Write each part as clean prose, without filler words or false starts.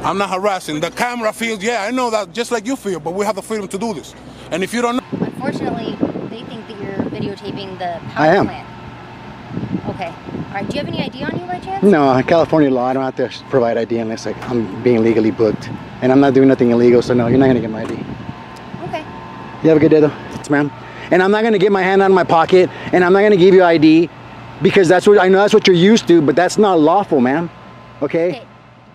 I'm not harassing. The camera feels, yeah, I know that just like you feel, but we have the freedom to do this. And if you don't know... Unfortunately, they think that you're videotaping the I power am. plant. Okay. All right, do you have any ID on you by chance? No, in California law, I don't have to provide ID unless like, I'm being legally booked. And I'm not doing nothing illegal, so no, you're not gonna get my ID. Okay. You have a good day though. Yes, ma'am. And I'm not gonna get my hand out of my pocket, and I'm not gonna give you ID, because that's what I know that's what you're used to, but that's not lawful, ma'am. Okay?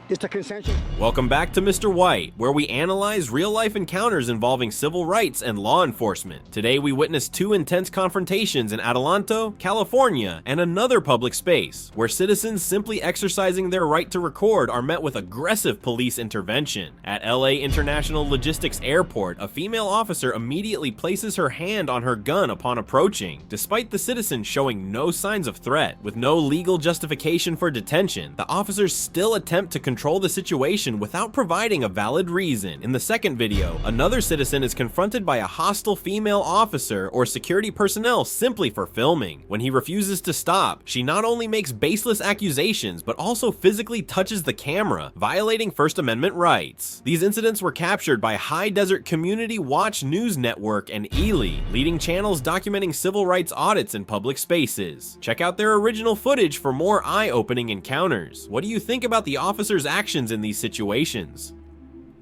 It's a consensual. Welcome back to Mr. White, where we analyze real-life encounters involving civil rights and law enforcement. Today we witnessed two intense confrontations in Adelanto, California, and another public space, where citizens simply exercising their right to record are met with aggressive police intervention. At LA International Logistics Airport, a female officer immediately places her hand on her gun upon approaching, despite the citizen showing no signs of threat. With no legal justification for detention, the officers still attempt to control the situation without providing a valid reason. In the second video, another citizen is confronted by a hostile female officer or security personnel simply for filming. When he refuses to stop, she not only makes baseless accusations, but also physically touches the camera, violating First Amendment rights. These incidents were captured by High Desert Community Watch News Network and Ely, leading channels documenting civil rights audits in public spaces. Check out their original footage for more eye-opening encounters. What do you think about the officers' actions in these situations?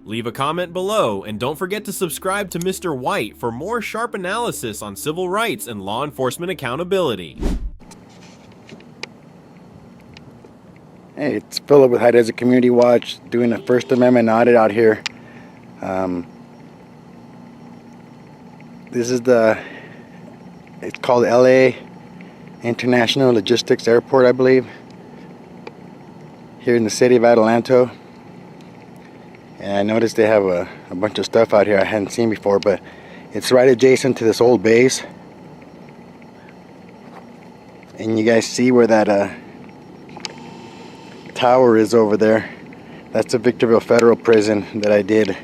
Leave a comment below, and don't forget to subscribe to Mr. White for more sharp analysis on civil rights and law enforcement accountability. Hey, it's Philip with High Desert Community Watch doing a First Amendment audit out here. This is it's called LA International Logistics Airport, I believe, here in the city of Adelanto. And I noticed they have a bunch of stuff out here I hadn't seen before, but it's right adjacent to this old base. And you guys see where that tower is over there. That's the Victorville Federal Prison that I did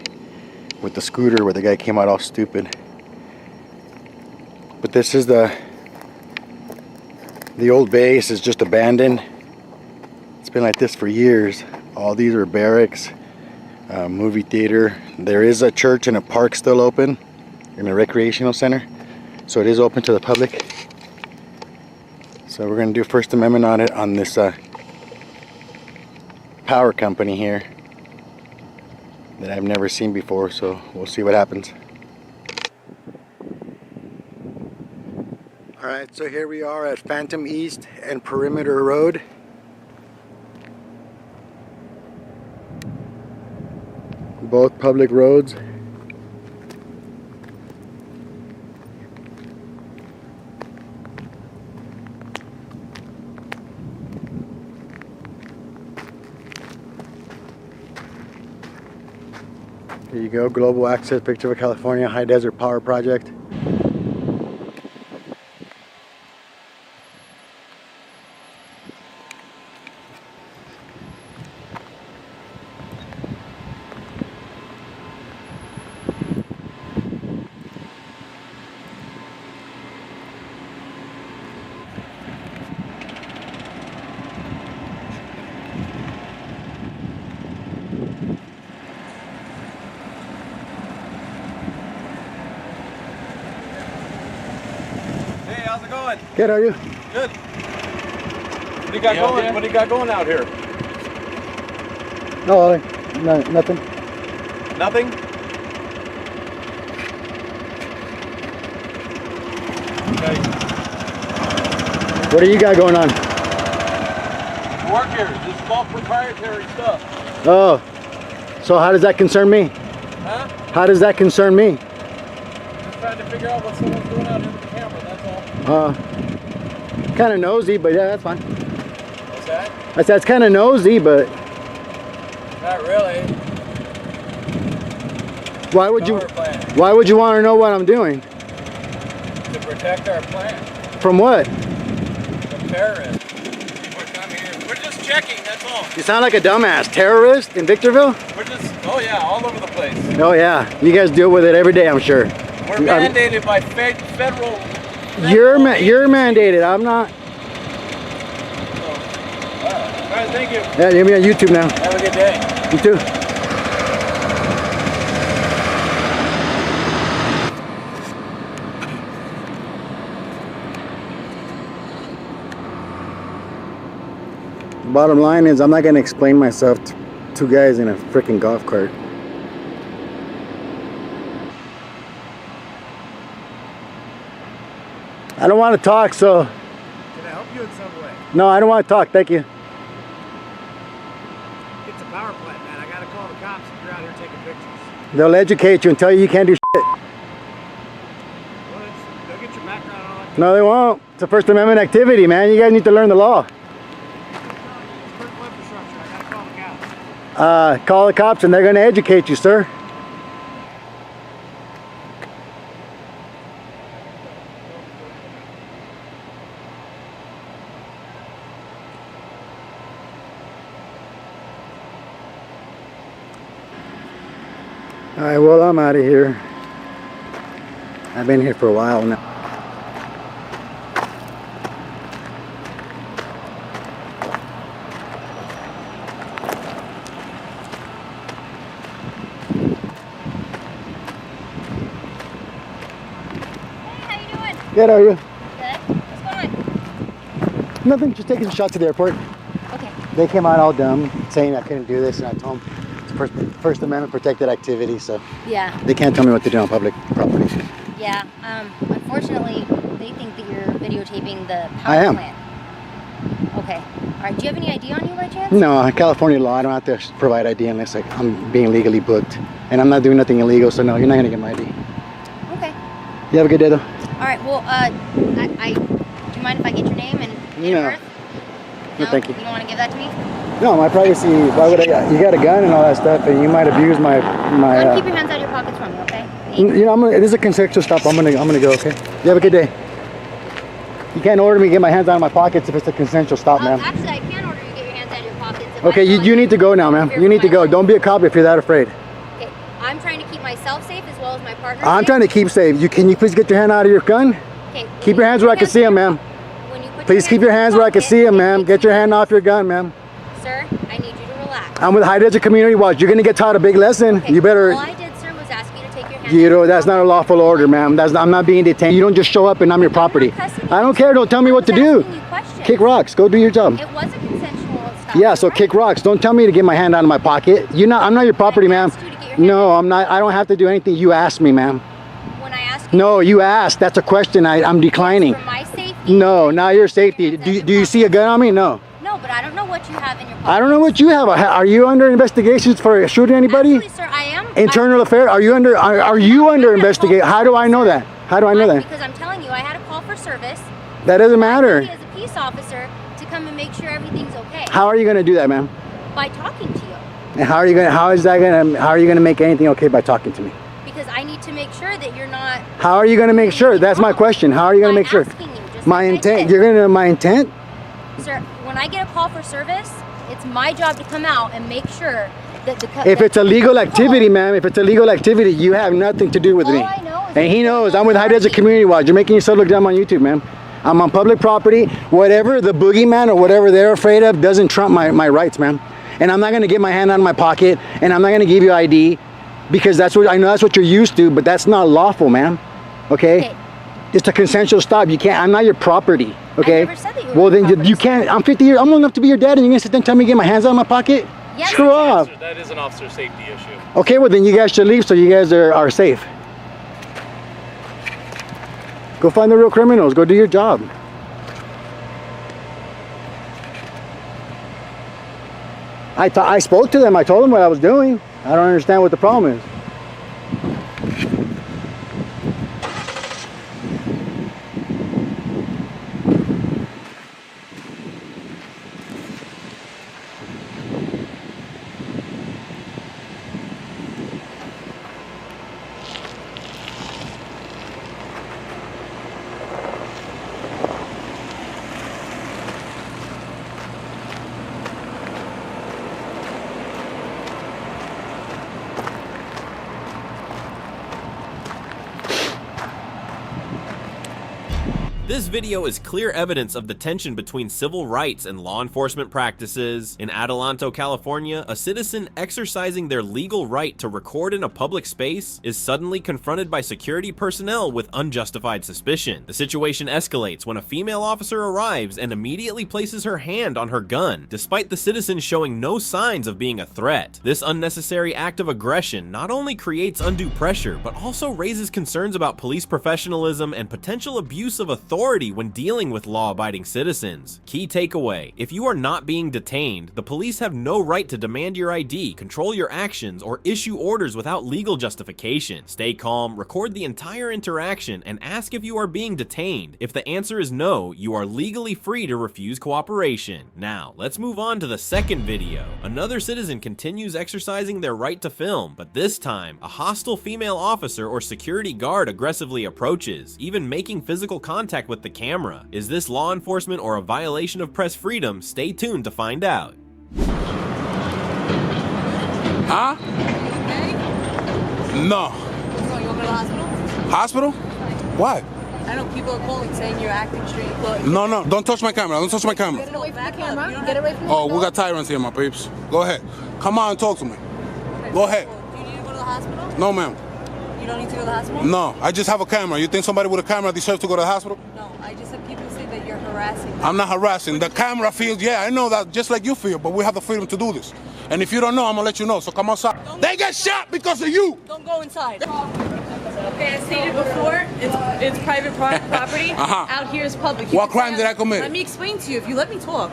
with the scooter where the guy came out all stupid. But this is the old base is just abandoned. It's been like this for years. All these are barracks, movie theater. There is a church and a park still open, in a recreational center, so it is open to the public. So we're going to do First Amendment audit on this power company here that I've never seen before, so we'll see what happens. Alright, so here we are at Phantom East and Perimeter Road. Both public roads. Here you go, Global Access, Victorville, California, High Desert Power Project. How's it going? Good, how are you? Good. What do you got going? Okay? What do you got going out here? No, nothing. Nothing? Okay. What do you got going on? Work here. This is all proprietary stuff. Oh, so how does that concern me? Huh? How does that concern me? Just trying to figure out what someone's doing out here with the camera, that's all. Kind of nosy, but yeah, that's fine. What's that? I said it's kind of nosy, but Not really. why would Power plant. Why would you want to know what I'm doing? To protect our plant From what? from terrorists. People come here. We're just checking, that's all. You sound like a dumbass. Terrorist in Victorville? We're just, oh yeah, all over the place. Oh yeah, you guys deal with it every day, I'm sure. We're mandated by federal. You're mandated. I'm not. All right, thank you. Yeah, you're gonna be on YouTube now. Have a good day. You too. Bottom line is, I'm not gonna explain myself to two guys in a freaking golf cart. I don't want to talk, so. Can I help you in some way? No, I don't want to talk. Thank you. It's a power plant, man. I gotta call the cops if you're out here taking pictures. They'll educate you and tell you can't do shit. Well, they'll get your background and all that. No, they won't. It's a First Amendment activity, man. You guys need to learn the law. It's critical infrastructure. I gotta call the cops. Call the cops and they're going to educate you, sir. All right, well, I'm out of here. I've been here for a while now. How you doing? Good, how are you? Good. What's going on? Nothing, just taking some shots to the airport. Okay. They came out all dumb, saying I couldn't do this, and I told them it's First Amendment protected activity, so Yeah. they can't tell me what to do on public property. Yeah. Unfortunately, they think that you're videotaping the power I am. plant. Okay. All right. Do you have any ID on you by chance? No, California law, I don't have to provide ID unless I'm being legally booked. And I'm not doing nothing illegal, so no, you're not gonna get my ID. Okay. You have a good day though. All right. Well, do you mind if I get your name and date No. of birth? No, thank you. You don't want to give that to me? No, my privacy, why would I, you got a gun and all that stuff, and you might abuse my, Well, keep your hands out of your pockets for me, okay? you know, it is a consensual stop, I'm gonna go, okay? You have a good day. You can't order me to get my hands out of my pockets if it's a consensual stop, ma'am. Actually, I can order you to get your hands out of your pockets. If Okay, I feel you like need to go now, ma'am. fear You for need to my go. life. Don't be a cop if you're that afraid. Okay, I'm trying to keep myself safe as well as my partner I'm safe. trying to keep safe. Can you please get your hand out of your gun? Okay, Keep your hands where I can see them, ma'am. When you put Please keep your hands where I can see them, ma'am. Get your hand off your gun, ma'am. Sir, I need you to relax. I'm with High Desert Community Watch. You're gonna get taught a big lesson. Okay, You better. all I did, sir, was ask you to take your hands You out know, of that's your not a pockets. lawful order, ma'am. I'm not being detained. You don't just show up and I'm your property. I don't care. Don't tell me what to do. Kick rocks. Go do your job. It was a consensual stop. Yeah, so right? kick rocks. Don't tell me to get my hand out of my pocket. I'm not your property, ma'am. asked you to get your hand No, out. I'm not. I don't have to do anything. You asked me, ma'am. When I asked you No, you asked. That's a question. I'm declining. for my safety. No, not your safety. Do you see a gun on me? No. No, but I don't know what you have in your pocket. I don't know what you have. Are you under investigations for shooting anybody? Actually, sir, I am. Internal affairs? Are you under? Are you under investigation? How do I know that? How do I know that? Because I'm telling you, I had a call for service. That doesn't matter. As a peace officer to come and make sure everything's okay. How are you going to do that, ma'am? By talking to you. And how are you going? How are you going to make anything okay by talking to me? Because I need to make sure that you're not. How are you going to make sure? That's my question. How are you going to make sure? Asking you, just My like I intent. did. You're going to know my intent? Sir, when I get a call for service, it's my job to come out and make sure that If it's a legal activity, ma'am, if it's a legal activity, you have nothing to do with All me. I know is And he that knows. you're I'm with High Desert Community Watch. You're making yourself look dumb on YouTube, ma'am. I'm on public property. Whatever the boogeyman or whatever they're afraid of doesn't trump my rights, ma'am. And I'm not going to get my hand out of my pocket, and I'm not going to give you ID because that's what I know. That's what you're used to, but that's not lawful, ma'am. Okay? It's a consensual stop. You can't. I'm not your property. Okay. I never said that you were well, my then property, you can't. I'm 50 years. I'm old enough to be your dad, and you're gonna sit there and tell me to get my hands out of my pocket? Yes, Screw off. That is an officer safety issue. Okay, well then you guys should leave so you guys are safe. Go find the real criminals. Go do your job. I spoke to them. I told them what I was doing. I don't understand what the problem is. This video is clear evidence of the tension between civil rights and law enforcement practices. In Adelanto, California, a citizen exercising their legal right to record in a public space is suddenly confronted by security personnel with unjustified suspicion. The situation escalates when a female officer arrives and immediately places her hand on her gun, despite the citizen showing no signs of being a threat. This unnecessary act of aggression not only creates undue pressure, but also raises concerns about police professionalism and potential abuse of authority when dealing with law-abiding citizens. Key takeaway: if you are not being detained, the police have no right to demand your ID, control your actions, or issue orders without legal justification. Stay calm, record the entire interaction, and ask if you are being detained. If the answer is no, you are legally free to refuse cooperation. Now, let's move on to the second video. Another citizen continues exercising their right to film, but this time, a hostile female officer or security guard aggressively approaches, even making physical contact with the camera. Is this law enforcement or a violation of press freedom? Stay tuned to find out. Huh? No. You want to go to the hospital? Hospital? Why? I know people are calling saying you're acting strange. No, don't touch my camera. Don't touch my camera. Get away from the camera. Get away from the Oh, we got tyrants here, my peeps. Go ahead. Come on and talk to me. Go ahead. Do you need to go to the hospital? No, ma'am. You don't need to go to the hospital? No, I just have a camera. You think somebody with a camera deserves to go to the hospital? No, I just have people say that you're harassing them. I'm not harassing. The camera feels, yeah, I know that just like you feel, but we have the freedom to do this. And if you don't know, I'm gonna let you know, so come outside. They get shot because of you! Don't go inside. Okay, as stated before, it's private property. Out here is public. What crime did I commit? Let me explain to you. If you let me talk.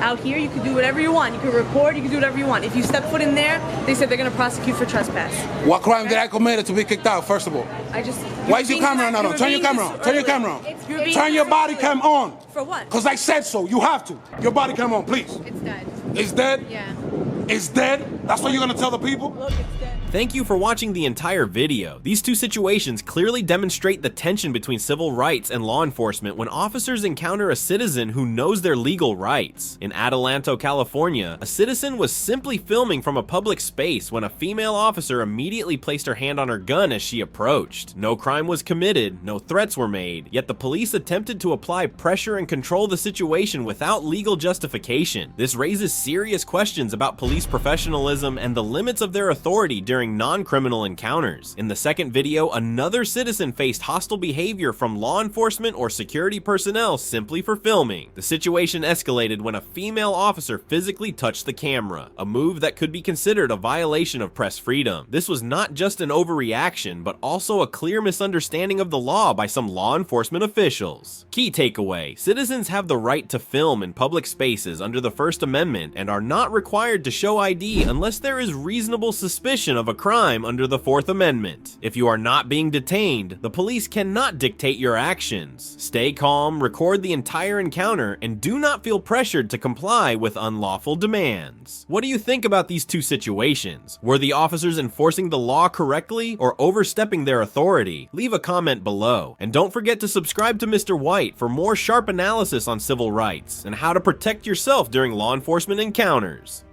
Out here, you can do whatever you want. You can record, you can do whatever you want. If you step foot in there, they said they're going to prosecute for trespass. What crime did I commit to be kicked out, first of all? Why is your camera not on? Turn your camera on. Turn your camera on. Turn your body cam on. For what? Because I said so. You have to. Your body cam on, please. It's dead. It's dead? Yeah. It's dead? That's what you're going to tell the people? Look, it's dead. Thank you for watching the entire video. These two situations clearly demonstrate the tension between civil rights and law enforcement when officers encounter a citizen who knows their legal rights. In Adelanto, California, a citizen was simply filming from a public space when a female officer immediately placed her hand on her gun as she approached. No crime was committed, no threats were made, yet the police attempted to apply pressure and control the situation without legal justification. This raises serious questions about police professionalism and the limits of their authority during non-criminal encounters. In the second video, another citizen faced hostile behavior from law enforcement or security personnel simply for filming. The situation escalated when a female officer physically touched the camera, a move that could be considered a violation of press freedom. This was not just an overreaction, but also a clear misunderstanding of the law by some law enforcement officials. Key takeaway: citizens have the right to film in public spaces under the First Amendment and are not required to show ID unless there is reasonable suspicion of a crime under the Fourth Amendment. If you are not being detained, the police cannot dictate your actions. Stay calm, record the entire encounter, and do not feel pressured to comply with unlawful demands. What do you think about these two situations? Were the officers enforcing the law correctly or overstepping their authority? Leave a comment below. And don't forget to subscribe to Mr. White for more sharp analysis on civil rights and how to protect yourself during law enforcement encounters.